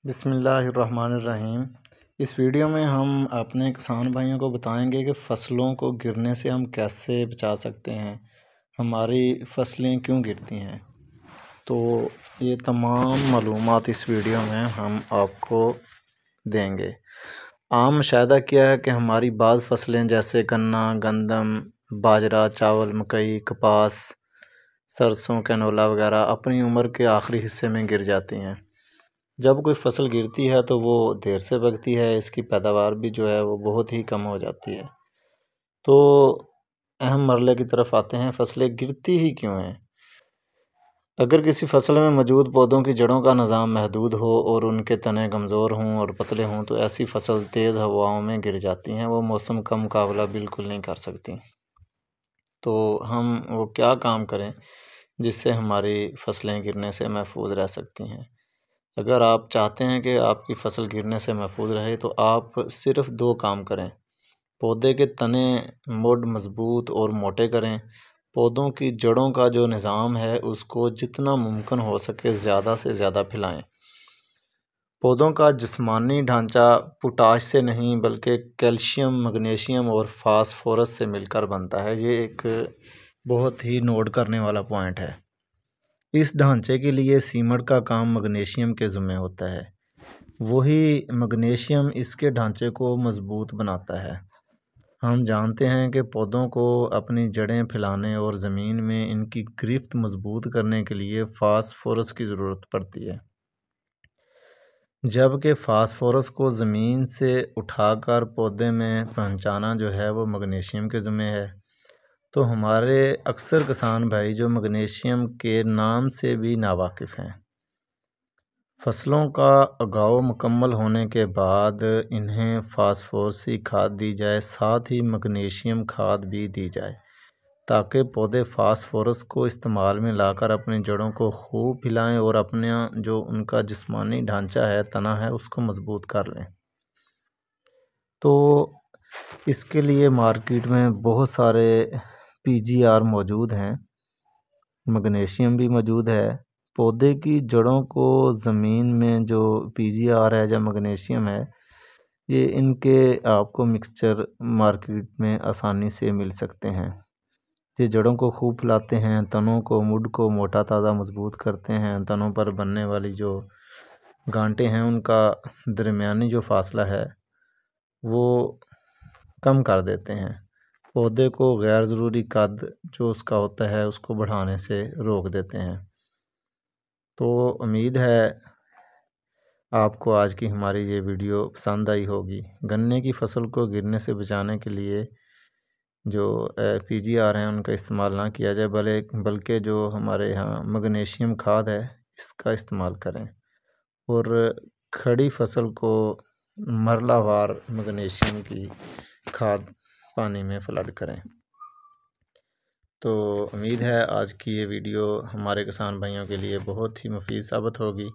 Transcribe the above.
बिस्मिल्लाहिर्रहमानिर्रहीम। इस वीडियो में हम अपने किसान भाइयों को बताएंगे कि फ़सलों को गिरने से हम कैसे बचा सकते हैं, हमारी फसलें क्यों गिरती हैं। तो ये तमाम मालूमात इस वीडियो में हम आपको देंगे। आम मुशाहिदा किया है कि हमारी बाद फसलें जैसे गन्ना, गंदम, बाजरा, चावल, मकई, कपास, सरसों, कैनोला वगैरह अपनी उम्र के आखिरी हिस्से में गिर जाती हैं। जब कोई फसल गिरती है तो वो देर से पकती है, इसकी पैदावार भी जो है वो बहुत ही कम हो जाती है। तो अहम मरले की तरफ आते हैं, फसलें गिरती ही क्यों हैं। अगर किसी फसल में मौजूद पौधों की जड़ों का निज़ाम महदूद हो और उनके तने कमज़ोर हों और पतले हों तो ऐसी फसल तेज़ हवाओं में गिर जाती हैं, वो मौसम का मुकाबला बिल्कुल नहीं कर सकती। तो हम वो क्या काम करें जिससे हमारी फसलें गिरने से महफूज रह सकती हैं। अगर आप चाहते हैं कि आपकी फसल गिरने से महफूज रहे तो आप सिर्फ 2 काम करें। पौधे के तने मुड़ मज़बूत और मोटे करें। पौधों की जड़ों का जो निज़ाम है उसको जितना मुमकिन हो सके ज़्यादा से ज़्यादा फैलाएं। पौधों का जिस्मानी ढांचा पोटाश से नहीं बल्कि कैल्शियम, मैग्नीशियम और फास्फोरस से मिलकर बनता है। ये एक बहुत ही नोट करने वाला पॉइंट है। इस ढांचे के लिए सीमेंट का काम मैग्नीशियम के ज़िम्मे होता है। वही मैग्नीशियम इसके ढांचे को मज़बूत बनाता है। हम जानते हैं कि पौधों को अपनी जड़ें फैलाने और ज़मीन में इनकी गिरफ्त मज़बूत करने के लिए फास्फोरस की ज़रूरत पड़ती है, जबकि फास्फोरस को ज़मीन से उठाकर पौधे में पहुंचाना जो है वो मैग्नीशियम के ज़िम्मे है। तो हमारे अक्सर किसान भाई जो मैग्नीशियम के नाम से भी नावाकिफ़ हैं। फसलों का उगाव मुकम्मल होने के बाद इन्हें फास्फोरसी खाद दी जाए, साथ ही मैग्नीशियम खाद भी दी जाए ताकि पौधे फास्फोरस को इस्तेमाल में लाकर अपनी जड़ों को खूब फैलाएं और अपना जो उनका जिस्मानी ढांचा है, तना है, उसको मज़बूत कर लें। तो इसके लिए मार्केट में बहुत सारे पीजीआर मौजूद हैं, मैग्नीशियम भी मौजूद है। पौधे की जड़ों को ज़मीन में जो पीजीआर है या मैग्नीशियम है, ये इनके आपको मिक्सचर मार्केट में आसानी से मिल सकते हैं। ये जड़ों को खूब फैलाते हैं, तनों को, मुड को मोटा ताज़ा मज़बूत करते हैं। तनों पर बनने वाली जो गांठें हैं उनका दरमियानी जो फासला है वो कम कर देते हैं। पौधे को गैर ज़रूरी कद जो उसका होता है उसको बढ़ाने से रोक देते हैं। तो उम्मीद है आपको आज की हमारी ये वीडियो पसंद आई होगी। गन्ने की फसल को गिरने से बचाने के लिए जो पीजीआर हैं उनका इस्तेमाल ना किया जाए, बल्कि जो हमारे यहाँ मैग्नीशियम खाद है इसका इस्तेमाल करें और खड़ी फसल को मरलावार मैग्नीशियम की खाद पानी में फ्लड करें। तो उम्मीद है आज की ये वीडियो हमारे किसान भाइयों के लिए बहुत ही मुफीद साबित होगी।